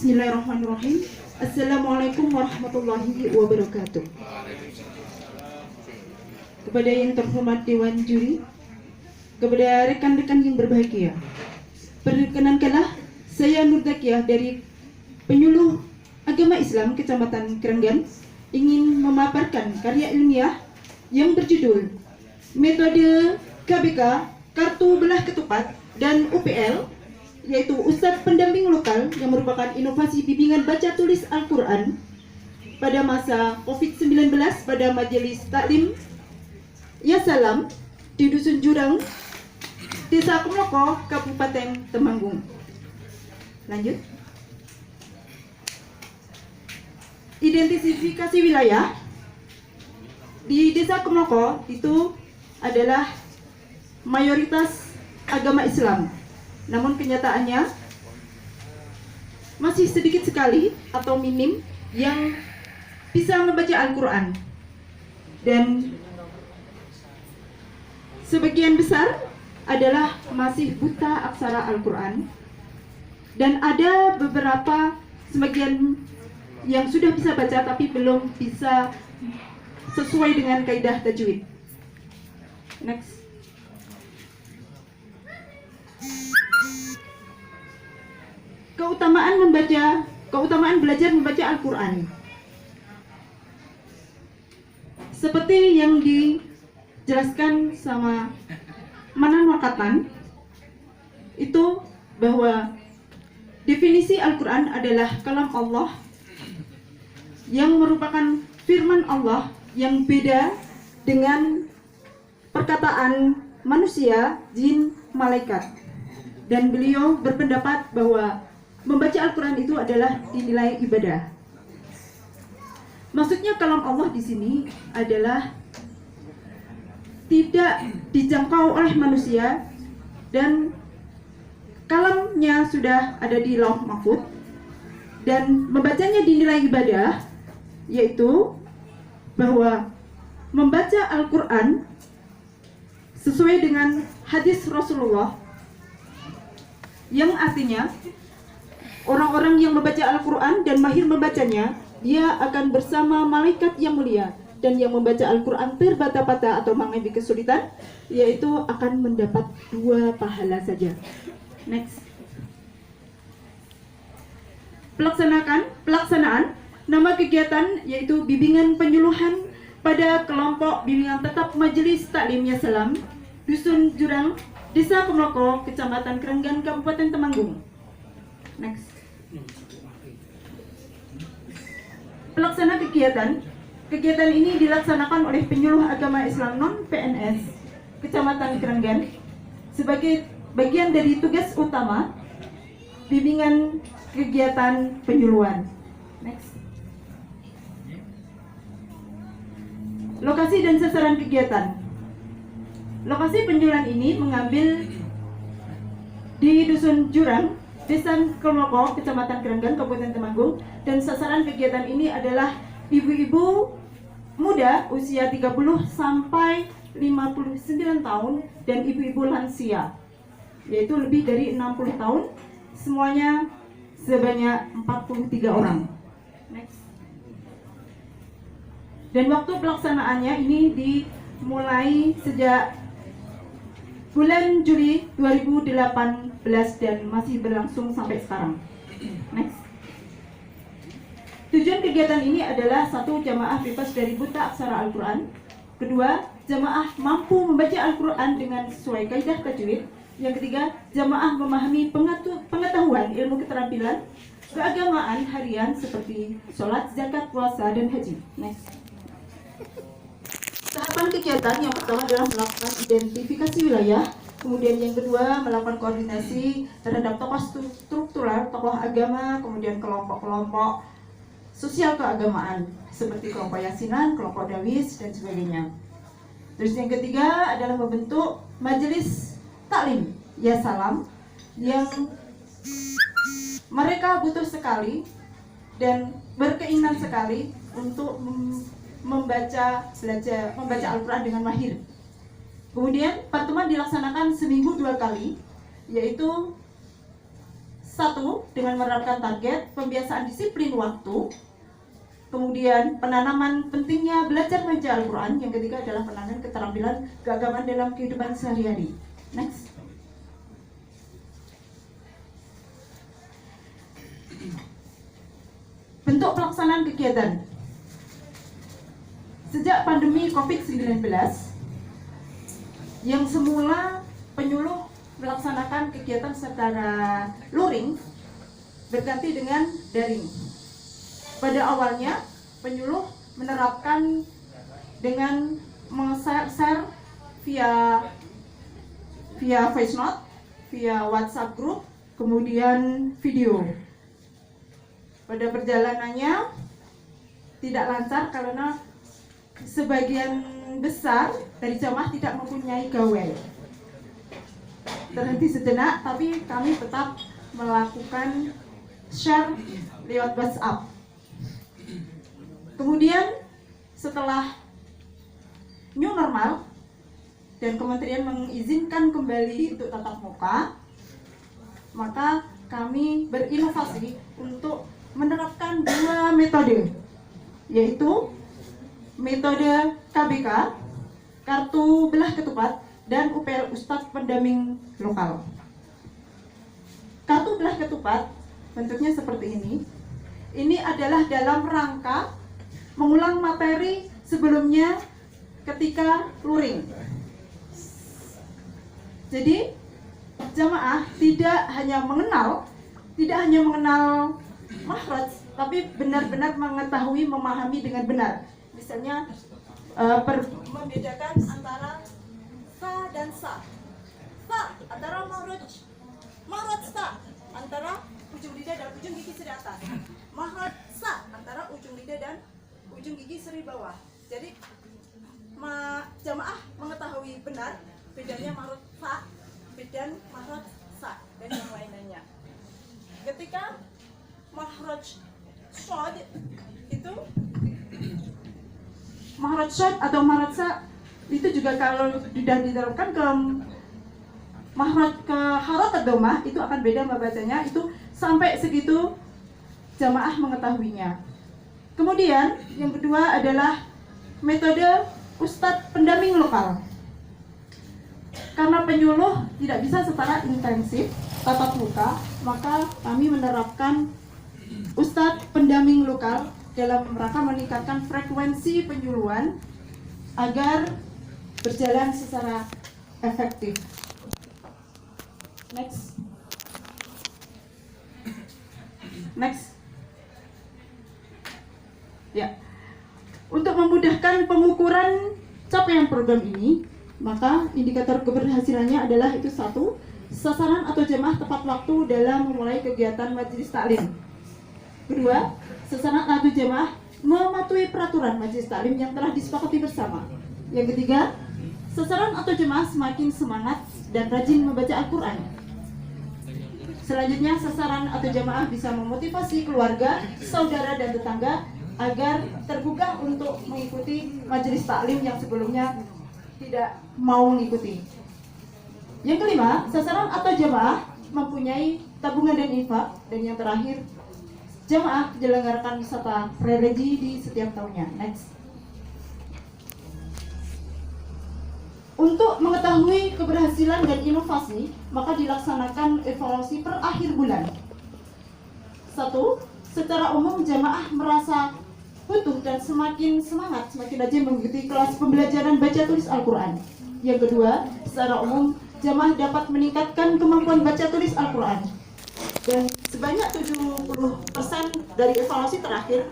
Bismillahirrahmanirrahim. Assalamualaikum warahmatullahi wabarakatuh. Kepada yang terhormat Dewan Juri, kepada rekan-rekan yang berbahagia, perkenankanlah saya Nur Zakiyah dari Penyuluh Agama Islam Kecamatan Krenggan ingin memaparkan karya ilmiah yang berjudul Metode KBK Kartu Belah Ketupat dan UPL, yaitu Ustadz Pendamping Lokal yang merupakan inovasi bimbingan baca tulis Al-Quran pada masa COVID-19 pada Majelis Taklim Ya Salam di Dusun Jurang, Desa Kumloko, Kabupaten Temanggung. Lanjut. Identifikasi wilayah di Desa Kumloko itu adalah mayoritas agama Islam. Namun kenyataannya masih sedikit sekali atau minim yang bisa membaca Al-Quran. Dan sebagian besar adalah masih buta aksara Al-Quran. Dan ada beberapa sebagian yang sudah bisa baca tapi belum bisa sesuai dengan kaidah tajwid. Next. Keutamaan belajar membaca Al-Quran. Seperti yang dijelaskan sama Manan Wakatan, itu bahwa definisi Al-Quran adalah kalam Allah yang merupakan firman Allah yang beda dengan perkataan manusia, jin, malaikat. Dan beliau berpendapat bahwa membaca Al-Quran itu adalah dinilai ibadah. Maksudnya kalam Allah di sini adalah tidak dijangkau oleh manusia dan kalamnya sudah ada di Lauh Mahfuz, dan membacanya dinilai ibadah, yaitu bahwa membaca Al-Quran sesuai dengan hadis Rasulullah, yang artinya orang-orang yang membaca Al-Quran dan mahir membacanya, dia akan bersama malaikat yang mulia. Dan yang membaca Al-Quran terbata-bata atau mengalami kesulitan, yaitu akan mendapat 2 pahala saja. Next. Pelaksanaan nama kegiatan yaitu bimbingan penyuluhan pada kelompok bimbingan tetap Majelis Taklim Ya Salam, Dusun Jurang, Desa Kumloko, Kecamatan Krenggan, Kabupaten Temanggung. Next. Pelaksana kegiatan ini dilaksanakan oleh Penyuluh Agama Islam non-PNS Kecamatan Krenggan sebagai bagian dari tugas utama bimbingan kegiatan penyuluhan. Next. Lokasi dan sasaran kegiatan. Lokasi penyuluhan ini mengambil di Dusun Jurang, Desa Kumloko, Kecamatan Krenggan, Kabupaten Temanggung, dan sasaran kegiatan ini adalah ibu-ibu muda usia 30 sampai 59 tahun dan ibu-ibu lansia, yaitu lebih dari 60 tahun, semuanya sebanyak 43 orang. Next. Dan waktu pelaksanaannya ini dimulai sejak bulan Juli 2018 dan masih berlangsung sampai sekarang. Next. Tujuan kegiatan ini adalah: 1. Jamaah bebas dari buta aksara Al-Quran. 2. Jamaah mampu membaca Al-Quran dengan sesuai kaidah tajwid. Yang 3. Jamaah memahami pengetahuan ilmu keterampilan keagamaan harian seperti sholat, zakat, puasa, dan haji. Next. Tahapan kegiatan yang pertama adalah melakukan identifikasi wilayah. Kemudian yang kedua melakukan koordinasi terhadap tokoh struktural, tokoh agama, kemudian kelompok-kelompok sosial keagamaan seperti kelompok yasinan, kelompok dawis, dan sebagainya. Terus yang ketiga adalah membentuk Majelis Taklim Ya Salam yang mereka butuh sekali dan berkeinginan sekali untuk membaca Al-Quran dengan mahir. Kemudian pertemuan dilaksanakan seminggu 2 kali, yaitu Satu, dengan menerapkan target, pembiasaan disiplin waktu, kemudian penanaman pentingnya belajar membaca Al-Quran. Yang ketiga adalah penanaman keterampilan keagamaan dalam kehidupan sehari-hari. Next. Bentuk pelaksanaan kegiatan. Sejak pandemi COVID-19, yang semula penyuluh melaksanakan kegiatan secara luring berganti dengan daring. Pada awalnya, penyuluh menerapkan dengan share via voice note, via WhatsApp group, kemudian video. Pada perjalanannya tidak lancar karena sebagian besar dari jamaah tidak mempunyai gawai. Terhenti sejenak, tapi kami tetap melakukan share lewat WhatsApp. Kemudian setelah new normal dan kementerian mengizinkan kembali untuk tatap muka, maka kami berinovasi untuk menerapkan dua metode, yaitu metode KBK, kartu belah ketupat, dan UPL Ustadz Pendamping Lokal. Kartu belah ketupat bentuknya seperti ini. Ini adalah dalam rangka mengulang materi sebelumnya ketika luring. Jadi jamaah tidak hanya mengenal makhraj, tapi benar-benar mengetahui, memahami dengan benar. Misalnya membedakan antara sa dan sa antara makhraj sa antara ujung lidah dan ujung gigi seri atas, makhraj sa antara ujung lidah dan ujung gigi seri bawah. Jadi jamaah mengetahui benar bedanya makhraj fa dan makhraj sa dan yang lainnya. Ketika makhraj shad itu, makhraj shad atau makhraj sa itu juga kalau sudah diterapkan ke makhraj ke harakat domah itu akan beda membacanya, itu sampai segitu jamaah mengetahuinya. Kemudian yang kedua adalah metode Ustadz Pendamping Lokal. Karena penyuluh tidak bisa secara intensif tatap muka, maka kami menerapkan Ustadz Pendamping Lokal dalam rangka meningkatkan frekuensi penyuluhan agar berjalan secara efektif. Next. Ya. Untuk memudahkan pengukuran capaian program ini, maka indikator keberhasilannya adalah itu satu, sasaran atau jemaah tepat waktu dalam memulai kegiatan majelis taklim. Kedua, sasaran atau jemaah mematuhi peraturan majelis taklim yang telah disepakati bersama. Yang ketiga, sasaran atau jemaah semakin semangat dan rajin membaca Al-Quran. Selanjutnya, sasaran atau jemaah bisa memotivasi keluarga, saudara, dan tetangga agar tergugah untuk mengikuti majelis taklim yang sebelumnya tidak mau mengikuti. Yang kelima, sasaran atau jamaah mempunyai tabungan dan infak. Dan yang terakhir, jamaah menyelenggarakan wisata religi di setiap tahunnya. Next. Untuk mengetahui keberhasilan dan inovasi, maka dilaksanakan evaluasi per akhir bulan. Satu, secara umum jamaah merasa butuh dan semakin semangat, semakin rajin mengikuti kelas pembelajaran baca tulis Al-Quran. Yang kedua, secara umum jamaah dapat meningkatkan kemampuan baca tulis Al-Quran. Dan sebanyak 70% dari evaluasi terakhir,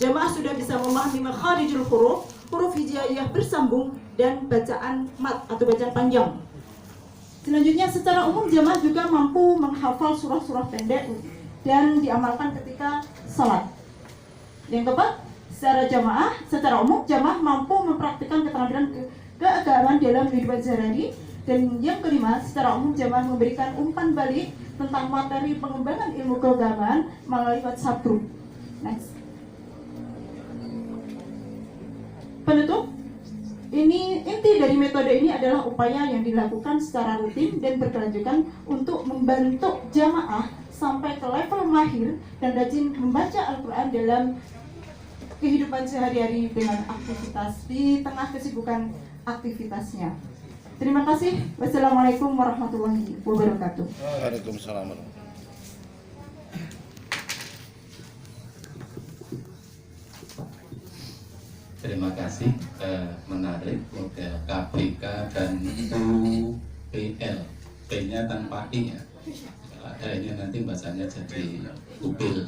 jamaah sudah bisa memahami makharijul huruf, huruf hijaiyah bersambung, dan bacaan mat atau bacaan panjang. Selanjutnya, secara umum jamaah juga mampu menghafal surah-surah pendek dan diamalkan ketika salat. Yang keempat, secara umum jamaah mampu mempraktikkan keterampilan keagamaan dalam kehidupan sehari-hari. Dan yang kelima, secara umum jamaah memberikan umpan balik tentang materi pengembangan ilmu keagamaan melalui WhatsApp group. Next. Penutup, inti dari metode ini adalah upaya yang dilakukan secara rutin dan berkelanjutan untuk membantu jamaah sampai ke level mahir dan rajin membaca Al-Quran dalam kehidupan sehari-hari dengan aktivitas di tengah kesibukan aktivitasnya. Terima kasih. Wassalamualaikum warahmatullahi wabarakatuh. Waalaikumsalam. Terima kasih, menarik model KBK dan UPL, P-nya tanpa I ya. Kalau ada ini nanti bacanya jadi upil.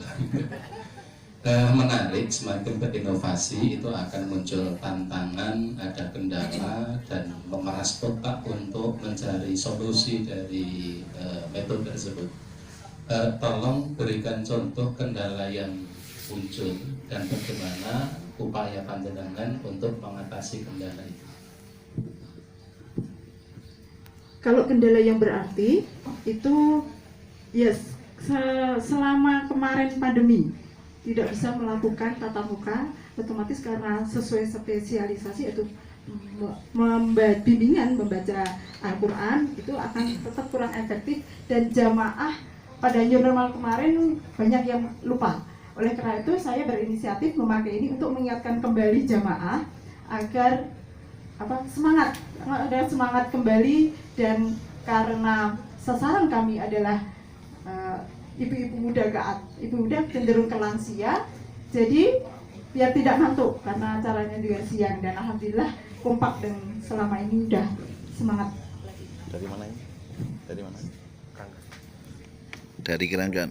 Menarik, semakin berinovasi itu akan muncul tantangan, ada kendala dan memeras otak untuk mencari solusi dari metode tersebut. Tolong berikan contoh kendala yang muncul dan bagaimana upaya panjenengan untuk mengatasi kendala itu. Kalau kendala yang berarti itu yes, selama kemarin pandemi tidak bisa melakukan tatap muka, otomatis karena sesuai spesialisasi itu bimbingan membaca Al-Quran itu akan tetap kurang efektif dan jamaah pada new normal kemarin banyak yang lupa. Oleh karena itu saya berinisiatif memakai ini untuk mengingatkan kembali jamaah agar semangat kembali, dan karena sasaran kami adalah ibu-ibu muda cenderung ke lansia, jadi biar tidak ngantuk karena acaranya juga siang, dan alhamdulillah kompak dan selama ini udah semangat. Dari mana ini? Dari mana? Dari Keranggan.